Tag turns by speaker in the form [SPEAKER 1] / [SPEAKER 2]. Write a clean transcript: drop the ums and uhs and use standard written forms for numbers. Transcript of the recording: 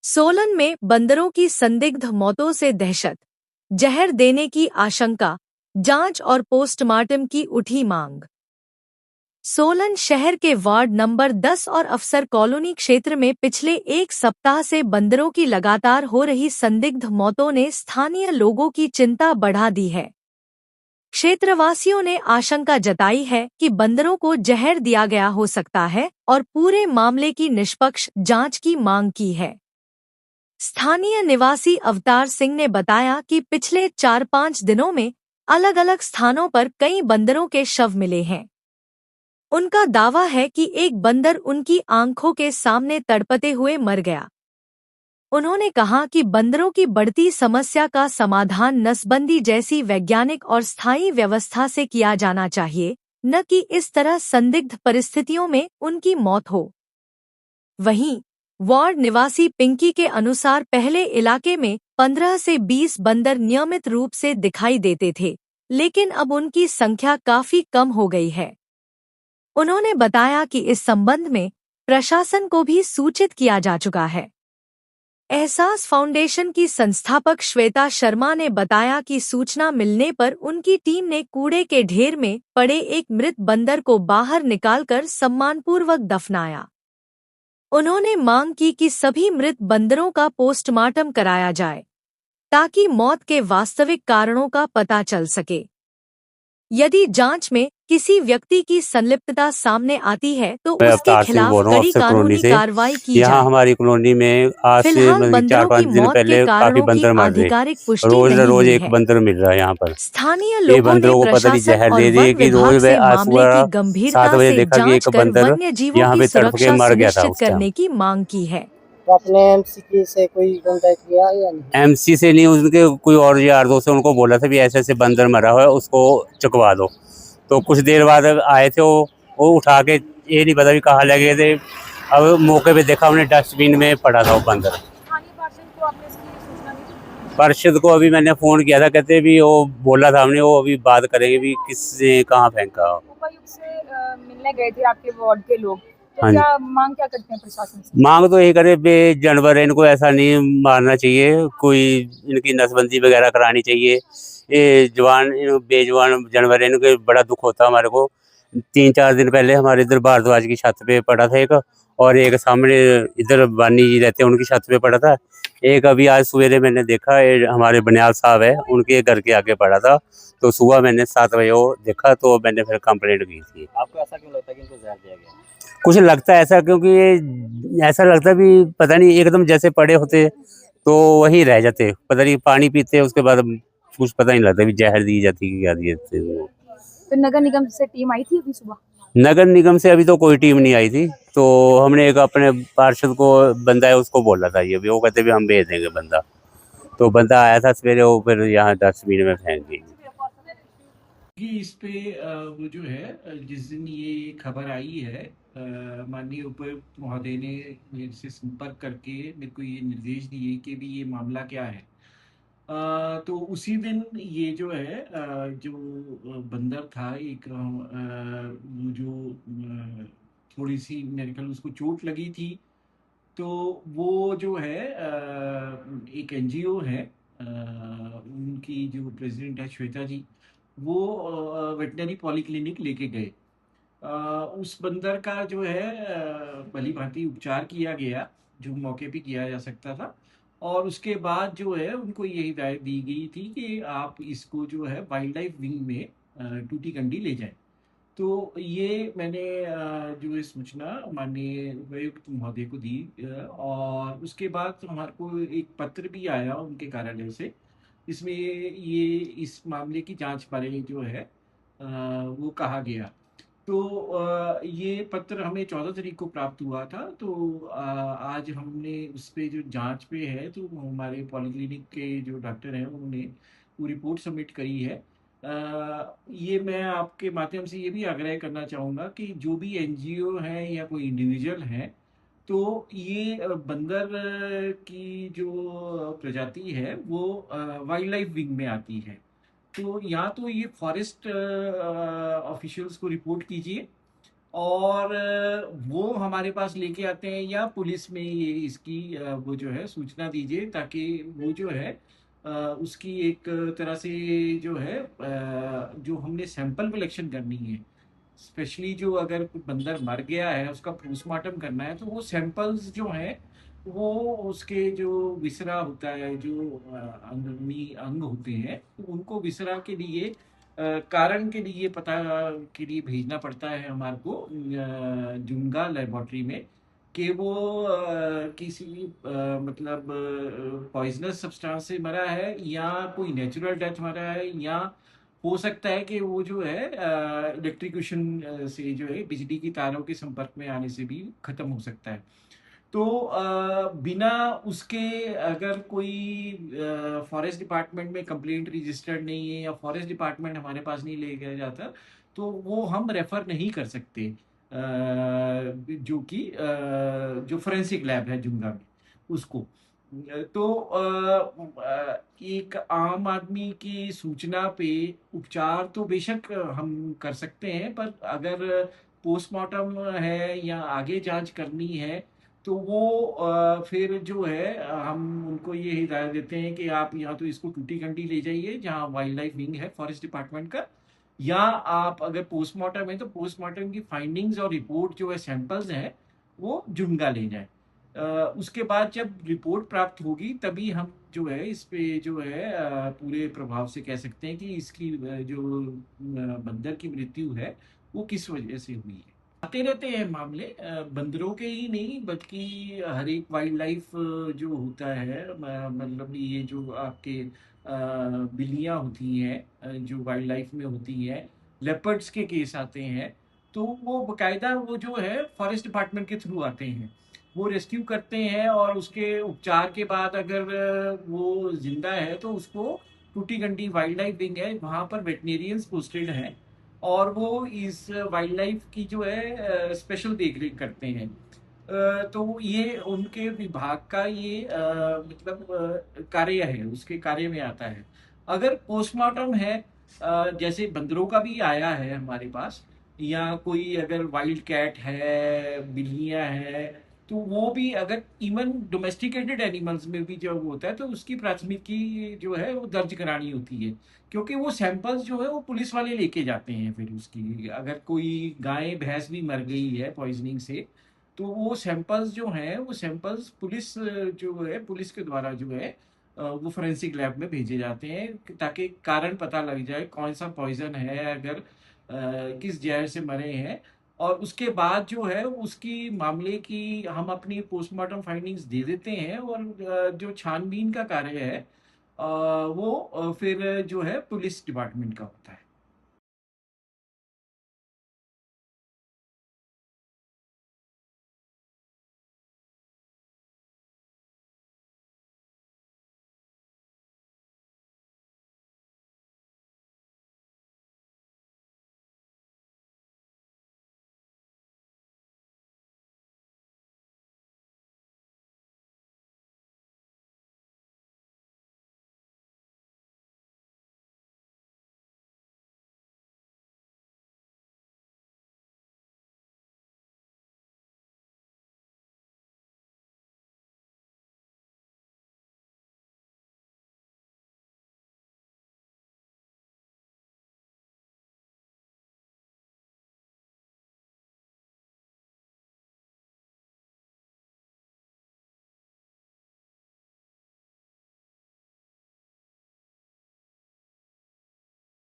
[SPEAKER 1] सोलन में बंदरों की संदिग्ध मौतों से दहशत, जहर देने की आशंका, जांच और पोस्टमार्टम की उठी मांग। सोलन शहर के वार्ड नंबर 10 और अफसर कॉलोनी क्षेत्र में पिछले एक सप्ताह से बंदरों की लगातार हो रही संदिग्ध मौतों ने स्थानीय लोगों की चिंता बढ़ा दी है। क्षेत्रवासियों ने आशंका जताई है कि बंदरों को जहर दिया गया हो सकता है और पूरे मामले की निष्पक्ष जांच की मांग की है। स्थानीय निवासी अवतार सिंह ने बताया कि पिछले 4-5 दिनों में अलग अलग स्थानों पर कई बंदरों के शव मिले हैं। उनका दावा है कि एक बंदर उनकी आंखों के सामने तड़पते हुए मर गया। उन्होंने कहा कि बंदरों की बढ़ती समस्या का समाधान नसबंदी जैसी वैज्ञानिक और स्थायी व्यवस्था से किया जाना चाहिए, न कि इस तरह संदिग्ध परिस्थितियों में उनकी मौत हो। वहीं वार्ड निवासी पिंकी के अनुसार पहले इलाके में 15 से 20 बंदर नियमित रूप से दिखाई देते थे, लेकिन अब उनकी संख्या काफी कम हो गई है। उन्होंने बताया कि इस संबंध में प्रशासन को भी सूचित किया जा चुका है। एहसास फाउंडेशन की संस्थापक श्वेता शर्मा ने बताया कि सूचना मिलने पर उनकी टीम ने कूड़े के ढेर में पड़े एक मृत बंदर को बाहर निकालकर सम्मानपूर्वक दफनाया। उन्होंने मांग की कि सभी मृत बंदरों का पोस्टमार्टम कराया जाए, ताकि मौत के वास्तविक कारणों का पता चल सके। यदि जांच में किसी व्यक्ति की संलिप्तता सामने आती है तो
[SPEAKER 2] मैं
[SPEAKER 1] उसके
[SPEAKER 2] अवतार सिंह
[SPEAKER 1] खिलाफ
[SPEAKER 2] बोल रहा हूँ
[SPEAKER 1] कड़ी
[SPEAKER 2] अफसर कॉलोनी
[SPEAKER 1] कानूनी
[SPEAKER 2] से।
[SPEAKER 1] कार्रवाई की
[SPEAKER 2] यहाँ
[SPEAKER 1] जाए।
[SPEAKER 2] हमारी कॉलोनी में आज से
[SPEAKER 1] फिलहाल
[SPEAKER 2] मतलब
[SPEAKER 1] बंदरों की
[SPEAKER 2] 4-5 दिन
[SPEAKER 1] मौत के
[SPEAKER 2] पहले काफी
[SPEAKER 1] कारणों की
[SPEAKER 2] बंदर मर रहे।
[SPEAKER 1] आधिकारिक पुष्टि
[SPEAKER 2] रोज
[SPEAKER 1] नहीं
[SPEAKER 2] रोज
[SPEAKER 1] हुई
[SPEAKER 2] एक
[SPEAKER 1] है।
[SPEAKER 2] बंदर मिल रहा है यहाँ पर।
[SPEAKER 1] स्थानीय
[SPEAKER 2] ये
[SPEAKER 1] लोगों ने
[SPEAKER 2] बंदरों को पता नहीं
[SPEAKER 1] प्रशासन
[SPEAKER 2] जहर
[SPEAKER 1] और
[SPEAKER 2] दे
[SPEAKER 1] वन
[SPEAKER 2] दिए कि
[SPEAKER 1] विभाग
[SPEAKER 2] रोज
[SPEAKER 1] से
[SPEAKER 2] आज
[SPEAKER 1] मामले की
[SPEAKER 2] सुबह 7
[SPEAKER 1] गंभीरता
[SPEAKER 2] बजे
[SPEAKER 1] से
[SPEAKER 2] देखा कि
[SPEAKER 1] जांच
[SPEAKER 2] एक
[SPEAKER 1] कर
[SPEAKER 2] बंदर
[SPEAKER 1] वन्य जीवों
[SPEAKER 2] यहाँ
[SPEAKER 1] की
[SPEAKER 2] पे तड़प के
[SPEAKER 1] सुरक्षा
[SPEAKER 2] मर गया था
[SPEAKER 1] सुनिश्चित
[SPEAKER 2] उस टाइम।
[SPEAKER 1] करने की मांग की है।
[SPEAKER 3] तो आपने एमसी से कोई कांटेक्ट किया या नहीं?
[SPEAKER 2] एमसी से नहीं, उनके कोई और यार दोस्त से उनको बोला था भी ऐसे ऐसे बंदर मरा हुआ है, उसको चुकवा दो। तो कुछ देर बाद आए थे वो उठा के, ये नहीं पता भी कहाँ लगे थे। अब मौके पे देखा हमने डस्टबिन में पड़ा था वो बंदर।
[SPEAKER 4] स्थानीय पार्षद को आपने इसकी सूचना दी थी?
[SPEAKER 2] पार्षद को अभी मैंने फोन किया था, कहते भी वो बोला था हमने, वो अभी बात करेंगे भी किसने कहाँ फेंका।
[SPEAKER 4] उपायुक्त से मिलने गए थे आपके वार्ड के लोग, तो
[SPEAKER 2] हाँ जी,
[SPEAKER 4] क्या मांग क्या करते हैं प्रशासन से?
[SPEAKER 2] मांग तो यही करे बे जानवर है, इनको ऐसा नहीं मारना चाहिए, कोई इनकी नसबंदी वगैरह करानी चाहिए। ये जवान बेजवान जानवर है, इनके बड़ा दुख होता है हमारे को। 3-4 दिन पहले हमारे इधर भारद्वाज की छत पे पड़ा था एक, और एक सामने इधर बानी जी रहते हैं उनकी छत पे पड़ा था एक। अभी आज सवेरे मैंने देखा, ये हमारे बनियाल साहब है उनके घर के आगे पड़ा था। तो सुबह मैंने 7 बजे वो देखा, तो मैंने फिर कंप्लेंट की थी।
[SPEAKER 3] आपको ऐसा क्यों लगता है कि इनको जहर दिया गया?
[SPEAKER 2] कुछ लगता है ऐसा, क्योंकि ये ऐसा लगता है भी पता नहीं, एकदम जैसे पड़े होते तो वहीं रह जाते, पता नहीं पानी पीते उसके बाद कुछ पता नहीं लगता भी जहर दी जाती कि क्या दी जाती है।
[SPEAKER 4] फिर नगर निगम से टीम आई थी अभी सुबह?
[SPEAKER 2] नगर निगम से अभी तो कोई टीम नहीं आई थी। तो हमने एक अपने पार्षद को बंदा है उसको बोला था, ये भी वो कहते भी हम भेज देंगे बंदा। तो बंदा आया था सवेरे, वो फिर यहाँ डस्टबिन में फेंक दी।
[SPEAKER 5] कि इस पे वो जो है जिस दिन ये खबर आई है, माननीय उपायुक्त महोदय ने मेरे से संपर्क करके मेरे को ये निर्देश दिए कि भी ये मामला क्या है। तो उसी दिन ये जो है जो बंदर था एक, वो जो थोड़ी सी मेरे ख्याल उसको चोट लगी थी। तो वो जो है एक एनजीओ है, उनकी जो प्रेसिडेंट है श्वेता जी, वो वेटनरी पॉलीक्लिनिक लेके गए। उस बंदर का जो है भली भांति उपचार किया गया जो मौके पे किया जा सकता था, और उसके बाद जो है उनको यही हिदायत दी गई थी कि आप इसको जो है वाइल्ड लाइफ विंग में टूटीकंडी ले जाएं। तो ये मैंने जो ये सूचना माननीय उपायुक्त महोदय को दी, और उसके बाद हमारे को एक पत्र भी आया उनके कार्यालय से। इसमें ये इस मामले की जांच बारे जो है वो कहा गया। तो ये पत्र हमें 14 तारीख को प्राप्त हुआ था। तो आज हमने उस पे जो जांच पे है, तो हमारे पॉलीक्लिनिक के जो डॉक्टर हैं उन्होंने वो रिपोर्ट सबमिट करी है। ये मैं आपके माध्यम से ये भी आग्रह करना चाहूँगा कि जो भी एनजीओ हैं या कोई इंडिविजुअल हैं, तो ये बंदर की जो प्रजाति है वो वाइल्ड लाइफ विंग में आती है। तो या तो ये फॉरेस्ट ऑफिशियल्स को रिपोर्ट कीजिए, और वो हमारे पास लेके आते हैं या पुलिस में ये इसकी वो जो है सूचना दीजिए, ताकि वो जो है उसकी एक तरह से जो है जो हमने सैंपल कलेक्शन करनी है, स्पेशली जो अगर कोई बंदर मर गया है उसका पोस्टमार्टम करना है, तो वो सैंपल्स जो हैं वो उसके जो विसरा होता है, जो अंदरूनी अंग होते हैं, तो उनको विसरा के लिए कारण के लिए पता के लिए भेजना पड़ता है हमारे को जुंगा लेबोरेटरी में, कि वो किसी मतलब पॉइजनस सब्सटेंस से मरा है या कोई नेचुरल डेथ मरा है, या हो सकता है कि वो जो है इलेक्ट्रिक्यूशन से जो है बिजली की तारों के संपर्क में आने से भी खत्म हो सकता है। तो बिना उसके अगर कोई फॉरेस्ट डिपार्टमेंट में कंप्लेंट रजिस्टर्ड नहीं है या फॉरेस्ट डिपार्टमेंट हमारे पास नहीं ले गया जाता, तो वो हम रेफर नहीं कर सकते जो कि जो फोरेंसिक लैब है जुंगा में उसको। तो एक आम आदमी की सूचना पे उपचार तो बेशक हम कर सकते हैं, पर अगर पोस्टमार्टम है या आगे जांच करनी है, तो वो फिर जो है हम उनको ये हिदायत देते हैं कि आप या तो इसको टूटी-कंडी ले जाइए जहाँ वाइल्ड लाइफ विंग है फॉरेस्ट डिपार्टमेंट का, या आप अगर पोस्टमार्टम है तो पोस्टमार्टम की फाइंडिंग्स और रिपोर्ट जो है सैंपल्स हैं वो जुंगा ले जाएं। उसके बाद जब रिपोर्ट प्राप्त होगी तभी हम जो है इस पे जो है पूरे प्रभाव से कह सकते हैं कि इसकी जो बंदर की मृत्यु है वो किस वजह से हुई है। आते रहते हैं मामले, बंदरों के ही नहीं बल्कि हर एक वाइल्ड लाइफ जो होता है, मतलब ये जो आपके बिल्लियाँ होती हैं जो वाइल्ड लाइफ में होती हैं, लेपर्ड्स के केस आते हैं, तो वो बकायदा वो जो है फॉरेस्ट डिपार्टमेंट के थ्रू आते हैं, वो रेस्क्यू करते हैं और उसके उपचार के बाद अगर वो जिंदा है तो उसको टूटी-गंडी वाइल्ड लाइफ विंग है वहाँ पर वेटनेरियंस पोस्टेड हैं, और वो इस वाइल्ड लाइफ की जो है स्पेशल देखरेख करते हैं। तो ये उनके विभाग का ये मतलब कार्य है, उसके कार्य में आता है। अगर पोस्टमार्टम है जैसे बंदरों का भी आया है हमारे पास, या कोई अगर वाइल्ड कैट है, बिल्लियाँ हैं, तो वो भी अगर इवन डोमेस्टिकेटेड एनिमल्स में भी जब होता है तो उसकी प्राथमिकी जो है वो दर्ज करानी होती है, क्योंकि वो सैंपल्स जो है वो पुलिस वाले लेके जाते हैं। फिर उसकी अगर कोई गाय भैंस भी मर गई है पॉइजनिंग से, तो वो सैंपल्स जो हैं वो सैंपल्स पुलिस जो है पुलिस के द्वारा जो है वो फोरेंसिक लैब में भेजे जाते हैं, ताकि कारण पता लग जाए कौन सा पॉइजन है, अगर किस जहर से मरे हैं, और उसके बाद जो है उसकी मामले की हम अपनी पोस्टमार्टम फाइंडिंग्स दे देते हैं, और जो छानबीन का कार्य है वो फिर जो है पुलिस डिपार्टमेंट का होता है।